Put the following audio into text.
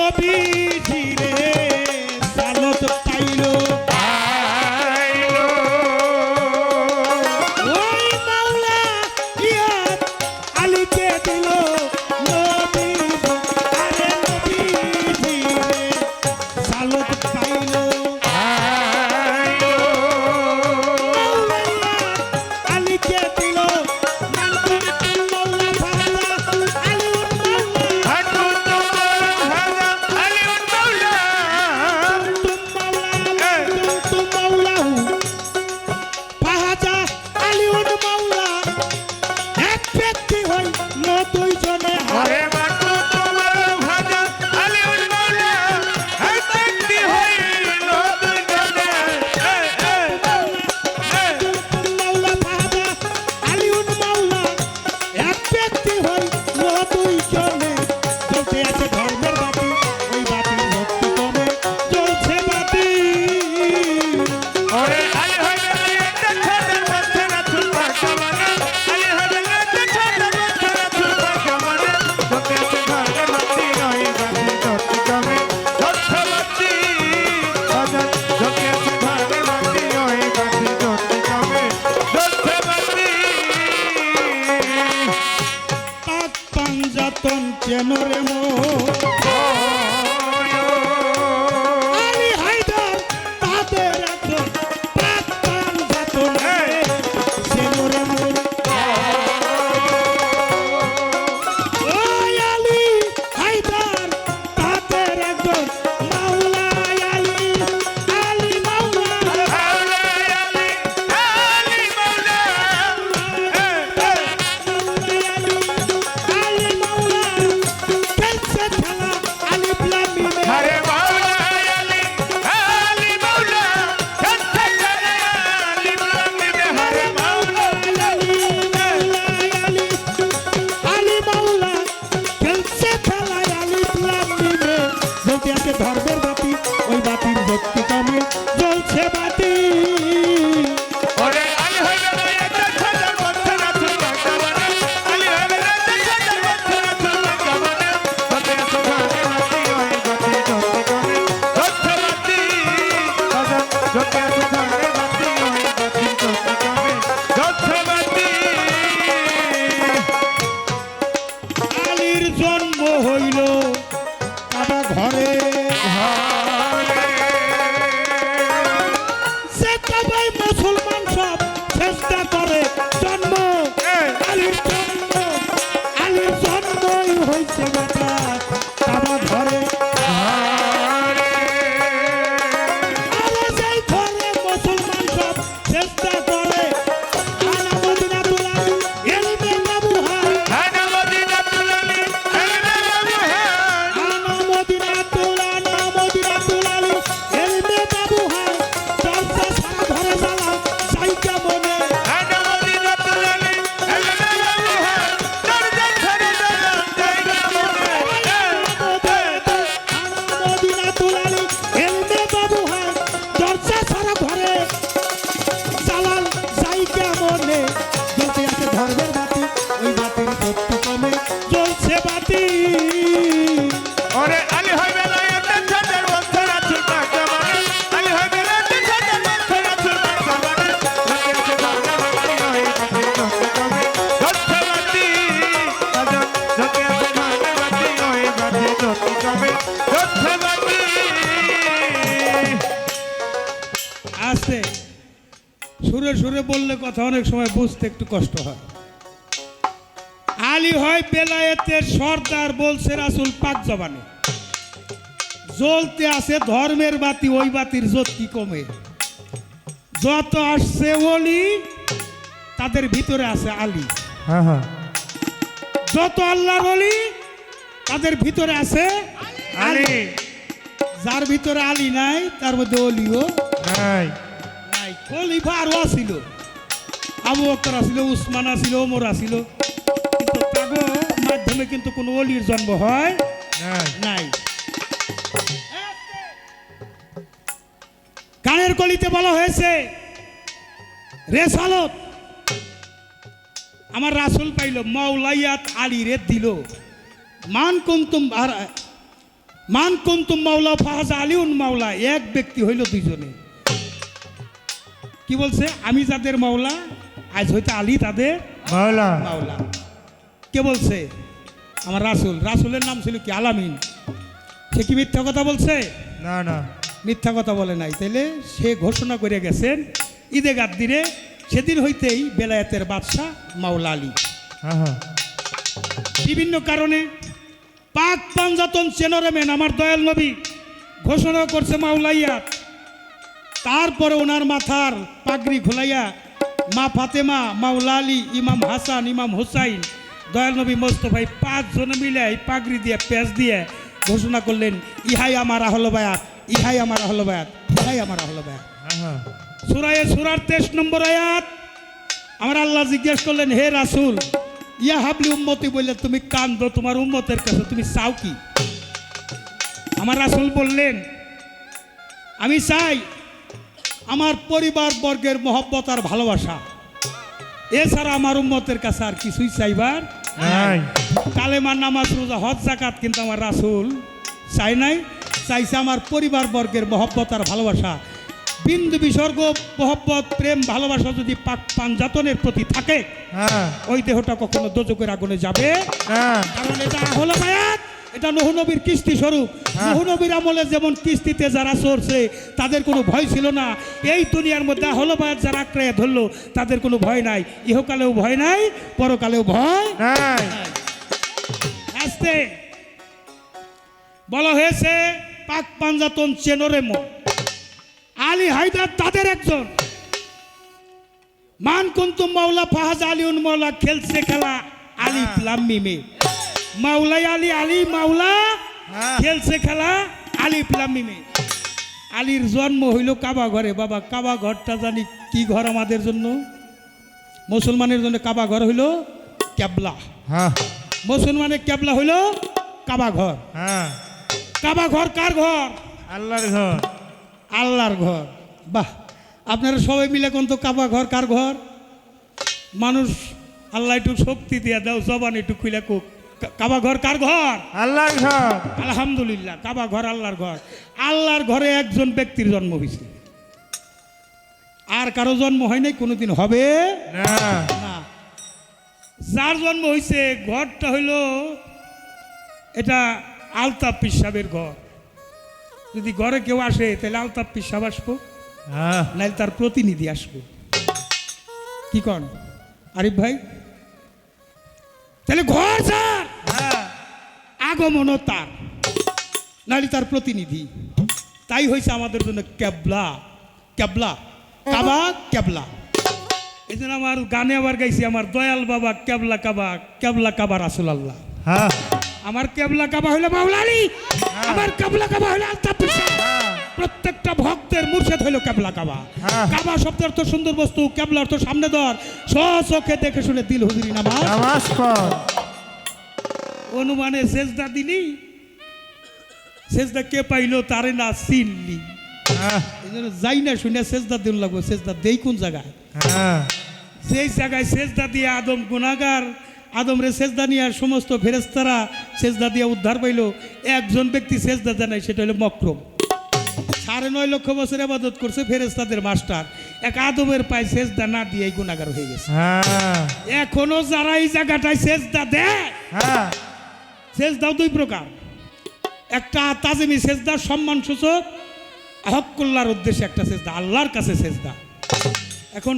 নবীজিরে সালত পাইলো ওই মাওলা ইয়াদ আলীকে দিল নবীজি আরে নবীজিরে সালত পাইলো আলীকে দিল চেনরে মো আলী হায়দার তাদের একজন পাতান যাতন চেনরে মো ওই আলী হায়দার তাদের একজন মাওলা আলী আলী মাওলা আলী মাওলা আলী মাওলা हरे मौला अली अली मौला अली हरे मौला अली मौला कैसे खेला अली प्लामी में जल्दी आके धर्मेर बाती ওই বাতির ভক্তি কামে জ্বলছে বাতি ওরে আলী হইবে না একটা ছাতার মধ্যে না তুই ভগবানে আলী হইবে না একটা ছাতার মধ্যে না তুই ভগবানে বতে আছে ঘরে মাটি ওই গতি গতি করে ধর্মতি বতে আছে ঘরে মাটি ওই গতি গতি করে ধর্মতি আলীর জন্ম হইল কাবা ঘরে সে কাবাই মুসলমান সব চেষ্টা করে জন্ম আলীর জন্মই হয়েছে বেটা কাবা ঘরে আরে সেই ঘরে মুসলমান সব চেষ্টা করে আনা মদিনা তুলালি এলবে নবুহার আনা মদিনা তুলালি এলবে নবুহার আনা মদিনা তুলালি এলবে নবুহার চর্চা সারা ধরে জ্বালা সাইকা মনে আনা মদিনা তুলালি এলবে নবুহার চর্চা সারা ধরে জায়গা মনে আনা মদিনা তুলালি এলবে নবুহার চর্চা সারা ঘরে জালাল সাইকা মনে জ্বলতে আছে ধর্মের বাতি ওই বাতির ভক্তি কমে জ্বলছে বাতি ওরে আলী হইবে না একটা ছাতার মধ্যে না তুই ভগবানে আলী হইবে না একটা ছাতার মধ্যে না তুই ভগবানে বতে আছে ঘরে মাটি ওই গতি গতি করে ধর্মতি বতে আছে ঘরে মাটি ওই গতি গতি করে ধর্মতি আস্তে সুরে সুরে বললে কথা অনেক সময় বুঝতে একটু কষ্ট হয় আলী হয় বেলায়েতের সর্দার বলছে রাসূল পাক জবানে জ্বলতে আছে ধর্মের বাতি ওই বাতির জ্যোতি কমে যত আসছে ওলি তাদের ভিতরে আছে আলী হ্যাঁ হ্যাঁ যত আল্লাহর ওলি তাদের ভিতরে আছে আলী যার ভিতরে আলী নাই তার মধ্যে ওলিও নাই নাই খলিফা আরো ছিল আবু বকর ছিল উসমান ছিল ওমর ছিল কিন্তু তাগো মাধ্যমে কিন্তু কোনো ওলির জন্ম হয় নাই নাই কানের কলিতে বলা হয়েছে রেসালত আমার রাসূল পাইল মাওলাইয়াত আলী রে দিল মান কুনতুম মান কুনতুম মাওলা ফাহাজা আলিউন মাওলা, এক ব্যক্তি হইল দুইজনে। কি বলছে? আমি যাদের মাওলা, আজ হইতে আলী তাদের মাওলা। মাওলা। কে বলছে? আমার রাসূল। রাসূলের নাম ছিল কি? আলামিন। সে কি মিথ্যা কথা বলছে? না না, মিথ্যা কথা বলে নাই। তাইলে সে ঘোষণা করে গেছেন ঈদে গাদ্দিরে, সেদিন হইতেই বেলায়েতের বাদশাহ মাওলা আলী। হ্যাঁ হ্যাঁ, বিভিন্ন কারণে পাক পাঞ্জাতন চেনরেমেন আমার দয়াল নবী ঘোষণা করছে মাওলাইয়াত। তারপরে ওনার মাথার পাগড়ি খোলাইয়া মা ফাতেমা, মাওলা আলী, ইমাম হাসান, ইমাম হুসাইন, দয়াল নবী মোস্তফাই 5 জন মিলে এই পাগড়ি দিয়ে পেঁচ দিয়ে ঘোষণা করলেন, ইহাই আমার আহল বায়াত, ইহাই আমার আহল বায়াত, ইহাই আমার আহল বায়াত। হ্যাঁ হ্যাঁ, সূরার 23 নম্বর আয়াত। আমার আল্লাহ জিজ্ঞেস করলেন, হে রাসূল, ইয়া হাবলি উম্মতি বললে তুমি কান্দো, তোমার উম্মতের কাছে তুমি চাও কি? আমার রাসূল বললেন, আমি চাই আমার পরিবার বর্গের মহব্বত আর ভালোবাসা, এছাড়া আমার উম্মতের কাছে আর কিছুই চাইবার নাই। কালেমা, নামাজ, রোজা, হজ, যাকাত কিন্তু আমার রাসূল চাই নাই। চাইছে আমার পরিবার বর্গের মহব্বত আর ভালোবাসা। বিন্দু বিসর্গ মহব্বত, প্রেম, ভালোবাসা যদি পাক পাঞ্জাতনের প্রতি থাকে, হ্যাঁ, ওই দেহটা কখনো দোজখের আগুনে যাবে না, কারণ এটা হলো বায়াত, এটা নূহ নবীর কিস্তি স্বরূপ। নূহ নবীর আমলে যেমন কিস্তিতে যারা চড়ছে তাদের কোনো ভয় ছিল না, এই দুনিয়ার মধ্যে হলো বায়াত যারা আঁকড়ে ধরলো তাদের কোনো ভয় নাই। ইহকালেও ভয় নাই, পরকালেও ভয় নাই। আসতে বলা হয়েছে পাক পাঞ্জাতন চেনরেমো আলী হায়দার তাদের একজন। মান কুনতুম মাওলা ফাহাজা আলিউন মাওলা, খেলছে খেলা আলিফ লাম মিমে। মাওলাই আলী, আলী মাওলা, হ্যাঁ। খেলছে খেলা আলিফ লাম মিমে। আলীর জন্ম হইল কাবা ঘরে। বাবা, কাবা ঘরটা জানি কি ঘর আমাদের জন্য? মুসলমানের জন্য কাবা ঘর হইল কেবলা। হ্যাঁ মুসলমানের কেবলা হইল কাবা ঘর। হ্যাঁ, কাবা ঘর কার ঘর? আল্লাহর ঘর। আল্লাহর ঘর। বাহ, আপনারা সবাই মিলে কোন তো কাবা ঘর কার ঘর? মানুষ আল্লাহ একটু শক্তি দিয়া দাও, জবান একটু খুলে কুক। কাবা ঘর কার ঘর? আল্লাহর ঘর। আলহামদুলিল্লাহ, কাবা ঘর আল্লাহর ঘর। আল্লাহর ঘরে একজন ব্যক্তির জন্ম হয়েছে, আর কারো জন্ম হয় নাই, কোনোদিন হবে না, না। যার জন্ম হয়েছে ঘরটা হইল এটা আলতাফ পীর সাহেবের ঘর। যদি ঘরে কেউ আসে তাহলে আলতাফ পীর সাহেব আসবো, হ্যাঁ, নাহলে তার প্রতিনিধি আসবো। কি কন আরিফ ভাই? তাহলে ঘর যার, হ্যাঁ, আগমনও তার, নাহলে তার প্রতিনিধি। তাই হয়েছে আমাদের জন্য কেবলা। কেবলা, কাবা কেবলা। এই জন্য আমার গানে আবার গাইছি, আমার দয়াল বাবা কেবলা কাবা, কেবলা কাবা রাসূল আল্লাহ। হ্যাঁ, আমার কেবলা কাবা হইলো মাওলা আলী, আমার কেবলা কাবা হইলো আলতাফ পীর সাহেব। হ্যাঁ, প্রত্যেকটা ভক্তের মুর্শিদ হইল কেবলা কাবা। হ্যাঁ। কাবা শব্দের অর্থ সুন্দর বস্তু, কেবলা অর্থ সামনে ধর, চোখে দেখে শুনে দিল হুজুরি নামাজ নামাজ পড়। অনুমানে সেজদা দিলি, সেজদা কে পাইলো তারে না চিনলি। হ্যাঁ, এই জন্য যাই না শুনে সেজদা দিন লাগবো। সেজদা দেই কোন জায়গায়? হ্যাঁ, সেই জায়গায় সেজদা দিয়ে আদম গুনাহগার, আদমরে সেজদা নিয়ে আর সমস্ত ফেরেশতারা সেজদা দিয়ে উদ্ধার পাইল। একজন ব্যক্তি সেজদা জানায়, সেটা হলো মকরম। 9.5 লক্ষ বছর ইবাদত করছে ফেরেশতাদের মাস্টার, এক আদমের পায়ে সেজদা না দিয়ে গুনাহগার হয়ে গেছে। হ্যাঁ, এখনো যারা এই জায়গাটায় সেজদা দেয়, হ্যাঁ, সেজদাও 2 প্রকার। একটা তাজিমি সেজদা, সম্মান সূচক, হক কল্যাণের উদ্দেশ্যে একটা সেজদা, আল্লাহর কাছে সেজদা। এখন